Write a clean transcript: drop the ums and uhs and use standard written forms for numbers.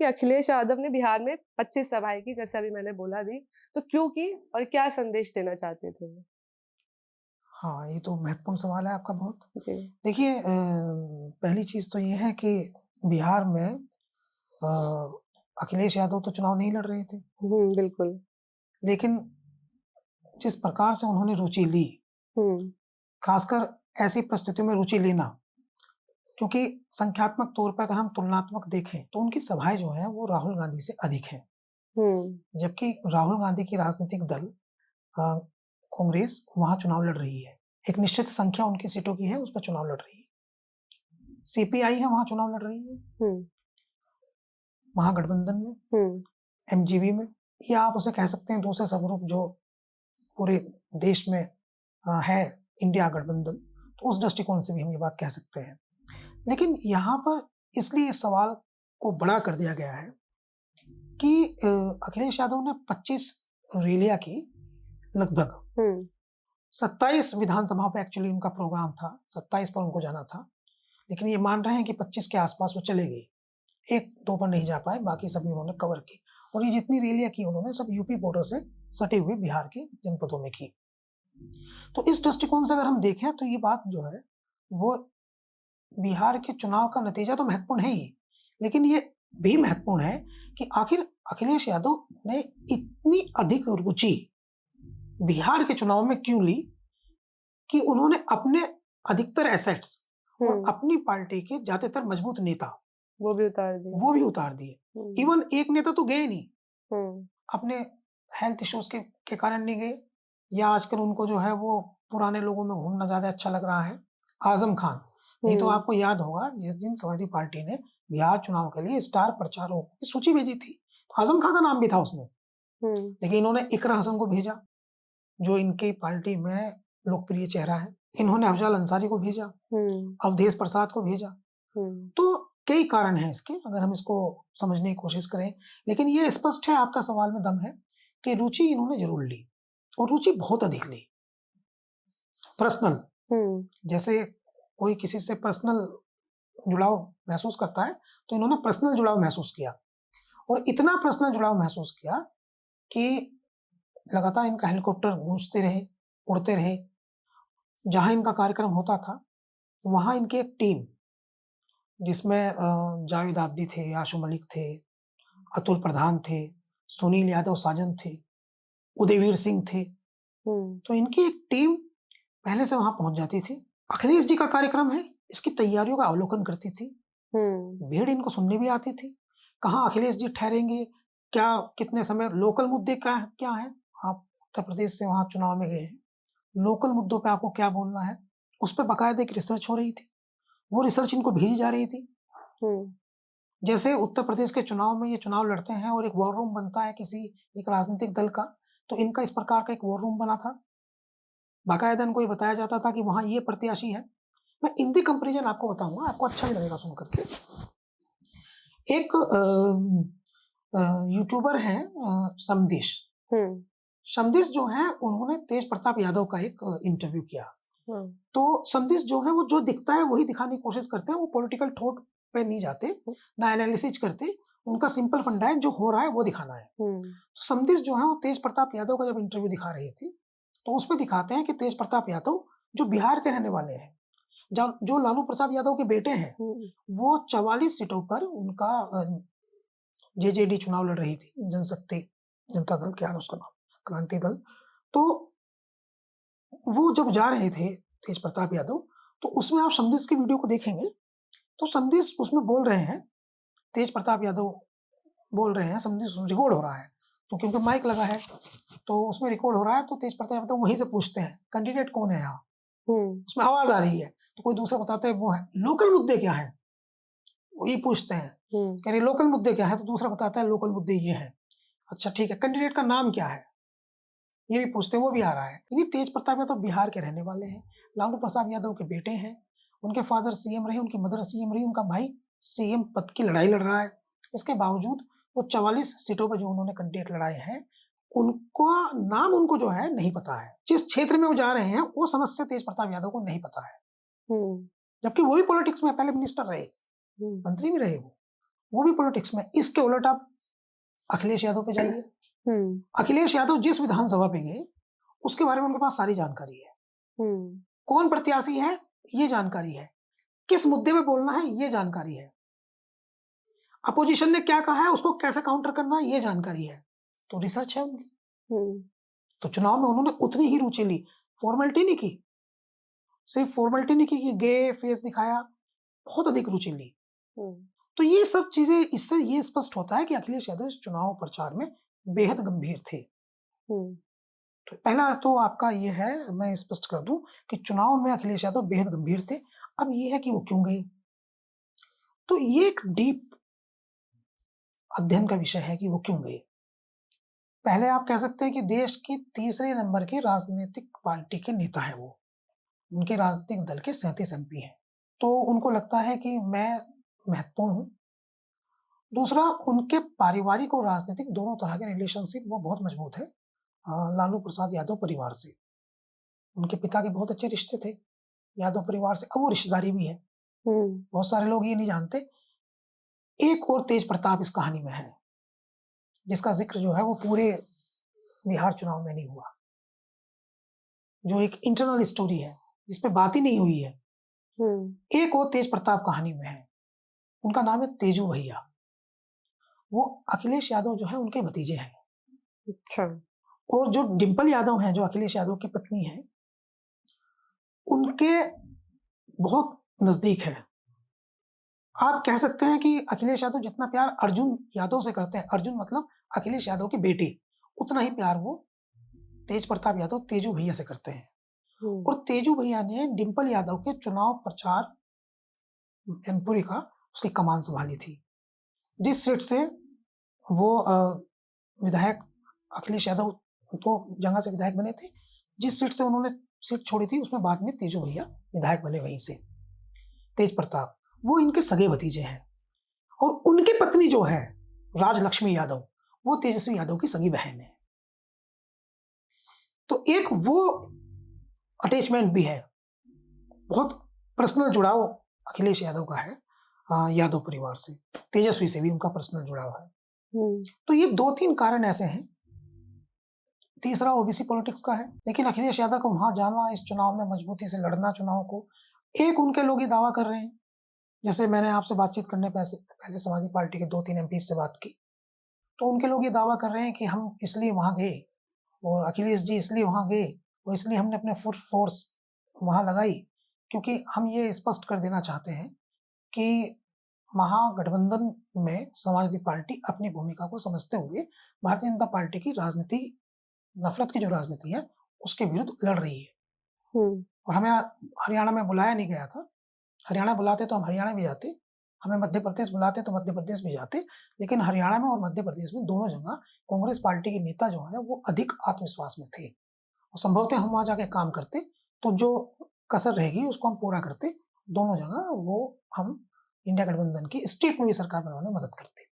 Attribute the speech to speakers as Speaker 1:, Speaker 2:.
Speaker 1: कि अखिलेश यादव ने बिहार में 25 सभाएँ की, जैसे अभी मैंने बोला भी, तो क्यों की और क्या संदेश देना चाहते थे वो?
Speaker 2: हाँ, ये तो महत्वपूर्ण सवाल है आपका बहुत।
Speaker 1: जी।
Speaker 2: देखिए पहली चीज़ तो ये है कि बिहार में अखिलेश यादव तो चुनाव नहीं लड़ रहे थे,
Speaker 1: बिल्कुल।
Speaker 2: लेकिन जिस प्रकार से उन्होंने रुचि ली,
Speaker 1: हुँ,
Speaker 2: खासकर ऐसी परिस्थितियों में रुचि लेना, क्योंकि संख्यात्मक तौर पर अगर हम तुलनात्मक देखें, तो उनकी सभाएँ जो हैं, वो राहुल गांधी से अधिक हैं।
Speaker 1: हुँ,
Speaker 2: जबकि राहुल गांधी की राजनीतिक दल अ, कांग्रेस वहाँ चुनाव लड़ रही है। एक निश्चित संख्या उनकी सीटों की है, उस पर चुनाव लड़ रही है। सीपीआई है, वहाँ चुनाव लड़ रही है,
Speaker 1: हुँ,
Speaker 2: महागठबंधन में,
Speaker 1: हुँ,
Speaker 2: एमजीबी में, या आप उसे कह सकते हैं दूसरे सबग्रुप जो पूरे देश में है, इंडिया गठबंधन, तो उस दृष्टिकोण से भी हम ये बात कह सकते हैं। लेकिन यहाँ पर इसलिए इस सवाल को बड़ा कर दिया गया है कि अखिलेश यादव ने 25 रैलियाँ की लगभग।
Speaker 1: हुँ,
Speaker 2: 27 विधानसभाओं पे एक्चुअली उनका प्रोग्राम था, 27 पर उनको जाना था, लेकिन ये मान रहे हैं कि 25 के आसपास वो चले गए। 1-2 पर नहीं जा पाए, बाकी सभी उन्होंने कवर की और ये जितनी रैलियाँ की उन्होंने सब यूपी बॉर्डर से सटे हुए बिहार के जनपदों में की। तो इस दृष्टिकोण से अगर हम देखें तो ये बात जो है, वो बिहार के चुनाव का नतीजा तो महत्वपूर्ण है ही, लेकिन ये भी महत्वपूर्ण है कि आखिर अखिलेश यादव ने इतनी अधिक रुचि बिहार के चुनाव में क्यों ली कि उन्होंने अपने अधिकतर एसेट्स और
Speaker 1: हुँ,
Speaker 2: अपनी पार्टी के ज़्यादातर मजबूत नेता,
Speaker 1: वो भी उतार दिए।
Speaker 2: वो भी उतार दिए।
Speaker 1: हुँ,
Speaker 2: इवन एक नेता तो गए नहीं,
Speaker 1: हुँ,
Speaker 2: अपने हेल्थ इश्यूज़ के कारण नहीं गए या आजकल उनको जो है वो पुराने लोगों में घूमना ज़्यादा अच्छा लग रहा है, आज़म खान। नहीं तो
Speaker 1: हुँ,
Speaker 2: आपको याद होगा जिस दिन समाजवादी पार्टी ने बिहार चुनाव के लिए स्टार प्रचारकों की सूची भेजी थी, तो आज़म खान का नाम भी था उसमें।
Speaker 1: हुँ,
Speaker 2: लेकिन इन्होंने इकरा हसन को भेजा, जो इनकी पार्टी में लोकप्रिय चेहरा है। इन्होंने अफ़ज़ल अंसारी को भेजा,
Speaker 1: हुँ,
Speaker 2: अवधेश प्रसाद को भेजा।
Speaker 1: हुँ,
Speaker 2: तो कई कारण हैं इसके, अगर हम इसको समझने की कोशिश करें। लेकिन ये स्पष्ट है, आपका सवाल में दम है, कि रुचि इन्होंने ज़रूर ली और रुचि बहुत अधिक ली। पर्सनल,
Speaker 1: हुँ,
Speaker 2: जैसे कोई किसी से पर्सनल जुड़ाव महसूस करता है, तो इन्होंने पर्सनल जुड़ाव महसूस किया और इतना पर्सनल जुड़ाव महसूस किया कि लगातार इनका हेलीकॉप्टर गूँजते रहे, उड़ते रहे। जहाँ इनका कार्यक्रम होता था, वहाँ इनकी एक टीम जिसमें जावेद आबिदी थे, आशू मलिक थे, अतुल प्रधान थे, सुनील यादव साजन थे, उदयवीर सिंह थे।
Speaker 1: हुँ,
Speaker 2: तो इनकी एक टीम पहले से वहाँ पहुँच जाती थी। अखिलेश जी का कार्यक्रम है, इसकी तैयारियों का अवलोकन करती थी।
Speaker 1: हुँ,
Speaker 2: भीड़ इनको सुनने भी आती थी। कहाँ अखिलेश जी ठहरेंगे, क्या कितने समय लोकल मुद्दे क्या हैं? आप उत्तर प्रदेश से वहाँ चुनाव में गए हैं। लोकल मुद्दों पे आपको क्या बोलना है? उस पे बाकायदा एक रिसर्च हो रही थी। वो रिसर्च इनको भेजी जा रही थी।
Speaker 1: हुँ,
Speaker 2: जैसे उत्तर प्रदेश के चुनाव में ये चुनाव लड़ते हैं और एक वॉर रूम बनता है किसी एक राजनीतिक दल का, तो इनका इस प्रकार का एक वॉर रूम बना था। बाकायदा इनको ये बताया जाता था कि वहाँ ये प्रत्याशी है। मैं इन दी कंपैरिज़न आपको बताऊँगा, आपको अच्छा भी लगेगा सुन कर के। एक यूट्यूबर हैं समदेश।
Speaker 1: हुँ,
Speaker 2: समदेश जो हैं उन्होंने तेज प्रताप यादव का एक इंटरव्यू किया।
Speaker 1: हाँ,
Speaker 2: तो समदेश जो है वो जो दिखता है वही दिखाने की कोशिश करते हैं, वो पॉलिटिकल थॉट पे नहीं जाते, ना एनालिसिस करते, उनका सिंपल फंडा है जो हो रहा है वो दिखाना है।
Speaker 1: हुँ,
Speaker 2: तो समदेश जो है वो तेज प्रताप यादव का जब इंटरव्यू दिखा रही थी, तो उसमें दिखाते हैं कि तेज प्रताप यादव जो बिहार के रहने वाले हैं, जो लालू प्रसाद यादव के बेटे हैं,
Speaker 1: हुँ,
Speaker 2: वो 44 सीटों पर उनका जेजेडी चुनाव लड़ रही थी, जनशक्ति जनता दल क्या है उसका नाम, क्रांति दल। तो वो जब जा रहे थे तेज प्रताप यादव, तो उसमें आप समदेश की वीडियो को देखेंगे, तो समदेश उसमें बोल रहे हैं, तेज प्रताप यादव बोल रहे हैं, समदेश रिकॉर्ड हो रहा है, क्योंकि उनका माइक लगा है, तो उसमें रिकॉर्ड हो रहा है, तो तेज प्रताप यादव वहीं से पूछते हैं, कैंडिडेट कौन है यहाँ?
Speaker 1: हुँ,
Speaker 2: उसमें आवाज़ आ रही है, तो कोई दूसरा बताता है वो है। लोकल मुद्दे क्या हैं? वही पूछते हैं,
Speaker 1: हुँ,
Speaker 2: कह रहे लोकल मुद्दे क्या है? तो दूसरा बताता है लोकल मुद्दे ये हैं। अच्छा ठीक है, कैंडिडेट का नाम क्या है? ये भी पूछते हैं, वो भी आ रहा है। यानी तेज प्रताप यादव बिहार के रहने वाले हैं, लालू प्रसाद यादव के बेटे हैं, उनके फादर सीएम रहे, उनकी मदर सीएम रही, उनका भाई सीएम पद की लड़ाई लड़ रहा है। इसके बावजूद वो 44 सीटों पे जो उन्होंने कैंडिडेट लड़ाए हैं, उनका नाम उनको जो है नहीं पता है। जिस क्षेत्र में वो जा रहे हैं, वो समस्या तेज प्रताप यादव को नहीं पता है।
Speaker 1: हुँ,
Speaker 2: जबकि वो भी पॉलिटिक्स में पहले मिनिस्टर रहे,
Speaker 1: हुँ,
Speaker 2: मंत्री भी रहे वो। वो भी पॉलिटिक्स में। इसके उलट आप अखिलेश यादव पे जाइए,
Speaker 1: हम्म
Speaker 2: अखिलेश यादव जिस विधानसभा पे गए उसके बारे में उनके पास सारी जानकारी है,
Speaker 1: हम्म
Speaker 2: कौन प्रत्याशी है ये जानकारी है, किस मुद्दे पे बोलना है ये जानकारी है, अपोजिशन ने क्या कहा है उसको कैसे काउंटर करना है ये जानकारी है, तो रिसर्च है उनकी।
Speaker 1: हम्म
Speaker 2: तो चुनाव में उन्होंने उतनी ही रुचि ली, फॉर्मेलिटी नहीं की, सिर्फ फॉर्मेलिटी नहीं की कि गए फेस दिखाया, बहुत अधिक रुचि ली।
Speaker 1: हम्म
Speaker 2: तो ये सब चीजें, इससे ये स्पष्ट होता है कि अखिलेश यादव इस चुनाव प्रचार में बेहद गंभीर थे।
Speaker 1: हम्म
Speaker 2: तो पहला तो आपका ये है, मैं स्पष्ट कर दूं कि चुनाव में अखिलेश यादव बेहद गंभीर थे। अब ये है कि वो क्यों गए, तो ये एक डीप अध्ययन का विषय है कि वो क्यों गए। पहले आप कह सकते हैं कि देश की तीसरे नंबर की राजनीतिक पार्टी के नेता है वो, उनके राजनीतिक दल के 37 MP हैं, तो उनको लगता है कि मैं महत्वपूर्ण हूँ। दूसरा, उनके पारिवारिक और राजनीतिक दोनों तरह के रिलेशनशिप वो बहुत मजबूत है लालू प्रसाद यादव परिवार से। उनके पिता के बहुत अच्छे रिश्ते थे यादव परिवार से, अब वो रिश्तेदारी भी है। बहुत सारे लोग ये नहीं जानते। एक और तेज प्रताप इस कहानी में है, जिसका जिक्र जो है वो पूरे बिहार चुनाव में नहीं हुआ, जो एक इंटरनल स्टोरी है जिस पे बात ही नहीं हुई है। एक और तेज प्रताप कहानी में है, उनका नाम है तेजू भैया। वो अखिलेश यादव जो है उनके भतीजे हैं।
Speaker 1: अच्छा।
Speaker 2: और जो डिंपल यादव हैं, जो अखिलेश यादव की पत्नी है, उनके बहुत नजदीक है। आप कह सकते हैं कि अखिलेश यादव जितना प्यार अर्जुन यादव से करते हैं, अर्जुन मतलब अखिलेश यादव के बेटे, उतना ही प्यार वो तेज प्रताप यादव तेजू भैया से करते हैं। और तेजू भैया ने डिंपल यादव के चुनाव प्रचार मैनपुरी का उसकी कमान संभाली थी। जिस सीट से वो विधायक अखिलेश यादव तो जगह से विधायक बने थे, जिस सीट से उन्होंने सीट छोड़ी थी उसमें बाद में तेजू भैया विधायक बने वहीं से। तेज प्रताप वो इनके सगे भतीजे हैं, और उनकी पत्नी जो है राजलक्ष्मी यादव, वो तेजस्वी यादव की सगी बहन है। तो एक वो अटैचमेंट भी है, बहुत पर्सनल जुड़ाव अखिलेश यादव का है यादव परिवार से। तेजस्वी से भी उनका पर्सनल जुड़ाव है। तो ये 2-3 कारण ऐसे हैं। तीसरा ओबीसी पॉलिटिक्स का है, लेकिन अखिलेश यादव को वहां जाना, इस चुनाव में मजबूती से लड़ना चुनाव को, एक उनके लोग ये दावा कर रहे हैं, जैसे मैंने आपसे बातचीत करने पहले समाजवादी पार्टी के 2-3 MP से बात की, तो उनके लोग ये दावा कर रहे हैं कि हम इसलिए वहां गए और अखिलेश जी इसलिए वहां गए और इसलिए हमने अपने फुल फोर्स वहां लगाई, क्योंकि हम ये स्पष्ट कर देना चाहते हैं कि महागठबंधन में समाजवादी पार्टी अपनी भूमिका को समझते हुए भारतीय जनता पार्टी की राजनीति, नफरत की जो राजनीति है उसके विरुद्ध लड़ रही है। और हमें हरियाणा में बुलाया नहीं गया था, हरियाणा बुलाते तो हम हरियाणा भी जाते, हमें मध्य प्रदेश बुलाते तो मध्य प्रदेश भी जाते, लेकिन हरियाणा में और मध्य प्रदेश में दोनों जगह कांग्रेस पार्टी के नेता जो है वो अधिक आत्मविश्वास में थे, और संभवतः हम वहां जाके काम करते तो जो कसर रहेगी उसको हम पूरा करते। दोनों जगह वो हम इंडिया गठबंधन की स्टेट में भी सरकार बनाने में मदद करते।